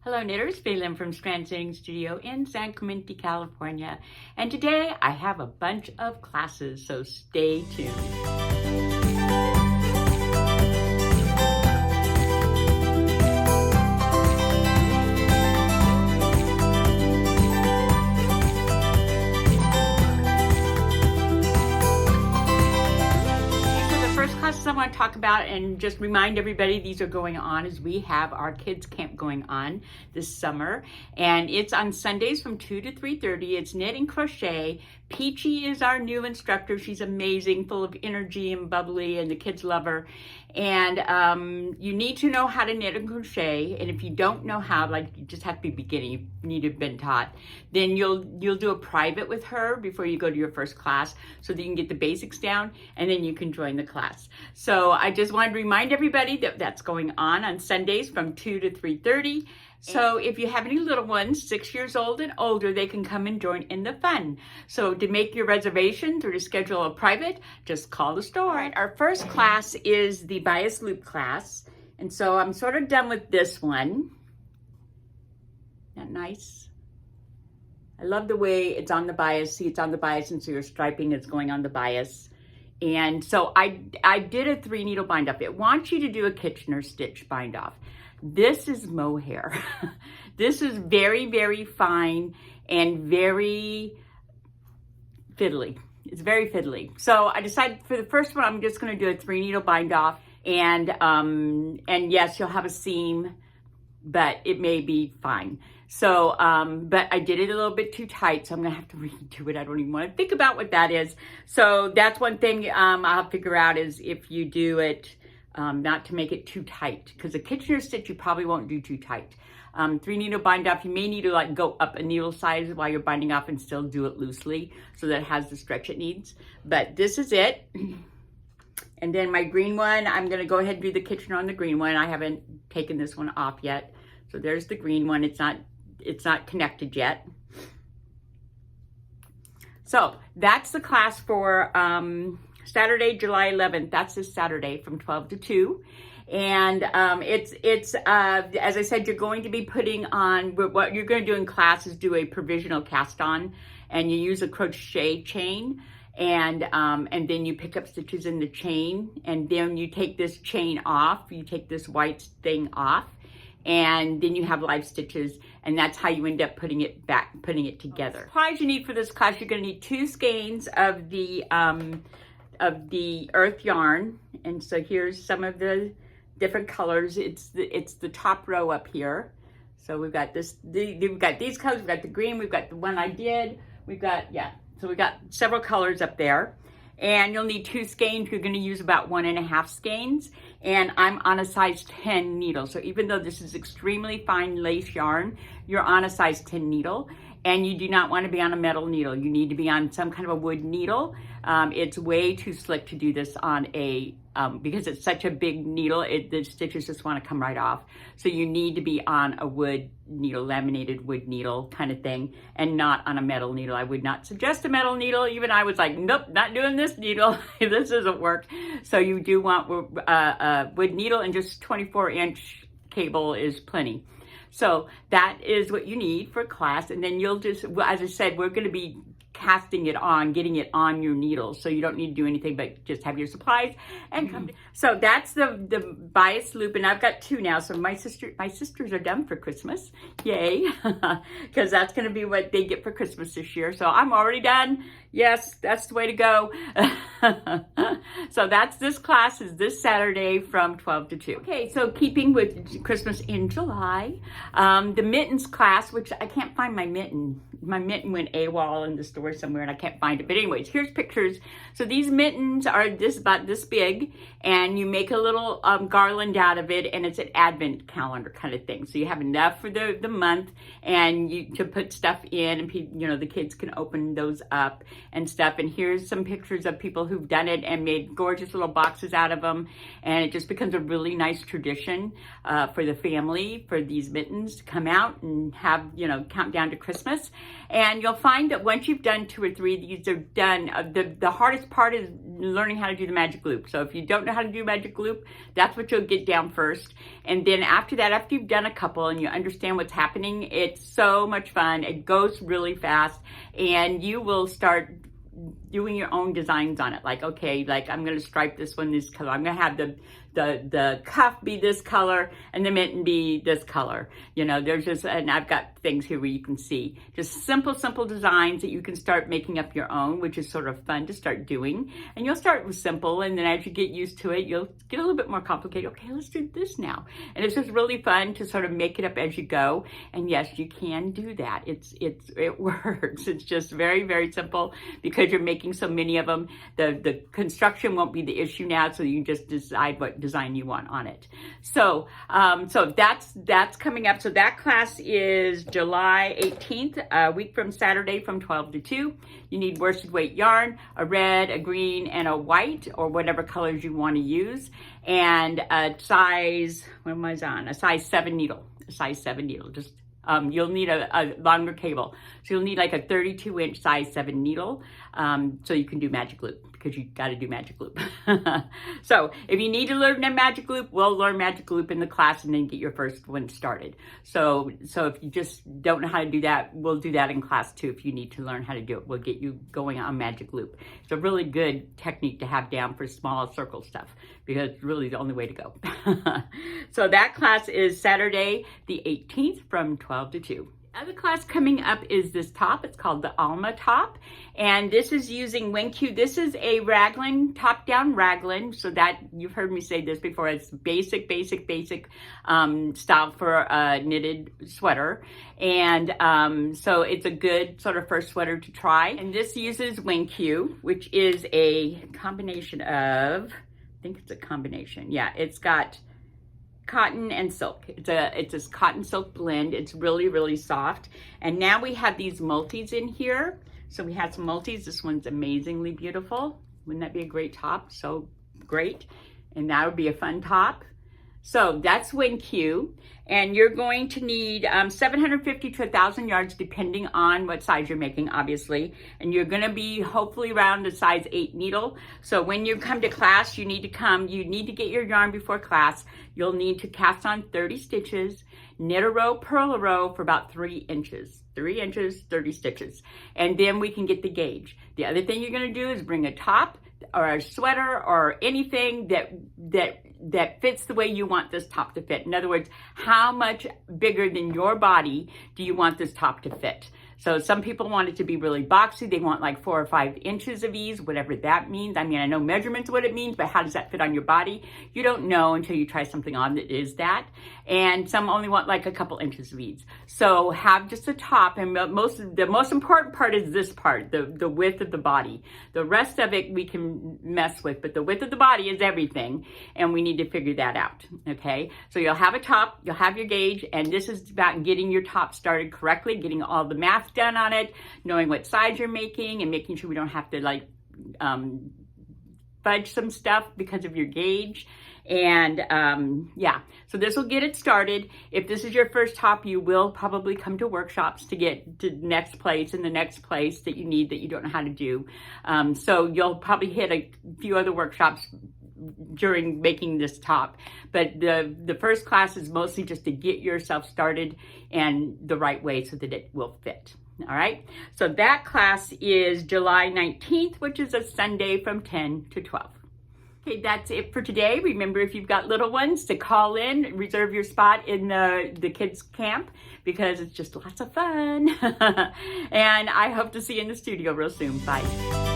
Hello knitters, Phelan from Scranton Knitting Studio in San Clemente, California. And today I have a bunch of classes, so stay tuned. Classes I want to talk about and just remind everybody these are going on as we have our kids camp going on this summer, and it's on Sundays from 2 to 3:30. It's knit and crochet. Peachy is our new instructor. She's amazing, full of energy and bubbly, and the kids love her. And you need to know how to knit and crochet, and if you don't know how, like you just have to be beginning, you need to have been taught, then you'll do a private with her before you go to your first class so that you can get the basics down, and then you can join the class. So I just wanted to remind everybody that that's going on Sundays from 2 to 3:30. So if you have any little ones, 6 years old and older, they can come and join in the fun. So to make your reservations or to schedule a private, just call the store. All right, our first class is the bias loop class. And so I'm sort of done with this one. Isn't that nice? I love the way it's on the bias. See, it's on the bias, and so your striping is going on the bias. And so I did a 3 needle bind off. It wants you to do a Kitchener stitch bind off. This is mohair. This is very, very fine and very fiddly. It's very fiddly. So I decided for the first one, I'm just going to do a 3 needle bind off. And yes, you'll have a seam, but it may be fine. So, but I did it a little bit too tight, so I'm gonna have to redo it. I don't even want to think about what that is. So that's one thing I'll figure out is if you do it, not to make it too tight, because a Kitchener stitch you probably won't do too tight. 3 needle bind off, you may need to like go up a needle size while you're binding off and still do it loosely so that it has the stretch it needs. But this is it. And then my green one, I'm gonna go ahead and do the Kitchener on the green one. I haven't taken this one off yet. So there's the green one. It's not connected yet. So that's the class for Saturday, July 11th. That's this Saturday from 12 to 2. And as I said, you're going to be putting on, what you're going to do in class is do a provisional cast on, and you use a crochet chain, and then you pick up stitches in the chain, and then you take this chain off, you take this white thing off, and then you have live stitches, and that's how you end up putting it together. Supplies you need for this class, you're going to need 2 skeins of the earth yarn, and so here's some of the different colors. It's the top row up here. So we've got we've got these colors, we've got the green, we've got the one I did, we've got so we got several colors up there. And you'll need 2 skeins. You're going to use about 1.5 skeins. And I'm on a size 10 needle. So even though this is extremely fine lace yarn, you're on a size 10 needle. And you do not want to be on a metal needle. You need to be on some kind of a wood needle. It's way too slick to do this on a, because it's such a big needle, the stitches just want to come right off. So you need to be on a wood needle, laminated wood needle kind of thing, and not on a metal needle. I would not suggest a metal needle. Even I was like, nope, not doing this needle. This doesn't work. So you do want a wood needle, and just 24-inch cable is plenty. So that is what you need for class. And then you'll just, as I said, we're going to be casting it on, getting it on your needle. So you don't need to do anything but just have your supplies and come. So that's the bias loop, and I've got 2 now. So my sisters are done for Christmas. Yay. Because that's going to be what they get for Christmas this year. So I'm already done. Yes, that's the way to go. So that's this class is this Saturday from 12 to 2. Okay, so keeping with Christmas in July, the mittens class, which I can't find my mitten. My mitten went AWOL in the store somewhere and I can't find it. But anyways, here's pictures. So these mittens are about this big, and you make a little garland out of it, and it's an advent calendar kind of thing. So you have enough for the month, and to put stuff in, and the kids can open those up and stuff. And here's some pictures of people who've done it and made gorgeous little boxes out of them, and it just becomes a really nice tradition for the family, for these mittens to come out and have, count down to Christmas. And you'll find that once you've done 2 or 3, these are done. The hardest part is learning how to do the magic loop. So if you don't know how to do do magic loop, that's what you'll get down first. And then after that, after you've done a couple and you understand what's happening, it's so much fun. It goes really fast, and you will start doing your own designs on it. Like, okay, like I'm gonna stripe this one this color. I'm gonna have the cuff be this color and the mitten be this color. You know, there's just, and I've got things here where you can see just simple designs that you can start making up your own, which is sort of fun to start doing. And you'll start with simple, and then as you get used to it, you'll get a little bit more complicated. Okay, let's do this now. And it's just really fun to sort of make it up as you go. And yes, you can do that. It works. It's just very simple because you're making so many of them. The construction won't be the issue now, so you just decide what design you want on it. So that's coming up. So that class is July 18th, a week from Saturday from 12 to 2. You need worsted weight yarn, a red, a green, and a white, or whatever colors you want to use, and a size, what am I on? A size 7 needle. A size 7 needle. Just you'll need a longer cable. So you'll need like a 32-inch size 7 needle, so you can do magic loop, because you got to do magic loop. So if you need to learn a magic loop, we'll learn magic loop in the class and then get your first one started. So if you just don't know how to do that, we'll do that in class too. If you need to learn how to do it, we'll get you going on magic loop. It's a really good technique to have down for small circle stuff, because it's really the only way to go. So that class is Saturday the 18th from 12 to 2. Other class coming up is this top. It's called the Alma top, and this is using WinQ. This is a raglan, top-down raglan, so that you've heard me say this before. It's basic style for a knitted sweater, and so it's a good sort of first sweater to try. And this uses WinQ, which is a combination of, I think it's a combination. Yeah, it's got cotton and silk. It's a cotton silk blend. It's really soft. And now we have these multis in here. So we have some multis. This one's amazingly beautiful. Wouldn't that be a great top? So great. And that would be a fun top. So that's WinQ, and you're going to need 750 to 1,000 yards depending on what size you're making, obviously. And you're going to be hopefully around a size 8 needle. So when you come to class, you need to get your yarn before class. You'll need to cast on 30 stitches, knit a row, purl a row for about 3 inches. 3 inches, 30 stitches. And then we can get the gauge. The other thing you're going to do is bring a top or a sweater or anything that fits the way you want this top to fit. In other words, how much bigger than your body do you want this top to fit? So some people want it to be really boxy. They want like 4 or 5 inches of ease, whatever that means. I mean, I know measurements what it means, but how does that fit on your body? You don't know until you try something on that is that. And some only want like a couple inches of ease. So have just a top, and the most important part is this part, the width of the body. The rest of it we can mess with, but the width of the body is everything, and we need to figure that out, okay? So you'll have a top, you'll have your gauge, and this is about getting your top started correctly, getting all the math done on it, knowing what size you're making, and making sure we don't have to like fudge some stuff because of your gauge. And yeah, so this will get it started. If this is your first top, you will probably come to workshops to get to the next place and the next place that you need that you don't know how to do. So you'll probably hit a few other workshops during making this top, but the first class is mostly just to get yourself started and the right way so that it will fit. All right, so that class is July 19th, which is a Sunday from 10 to 12. Okay, that's it for today. Remember, if you've got little ones, to call in, reserve your spot in the kids' camp, because it's just lots of fun. And I hope to see you in the studio real soon. Bye.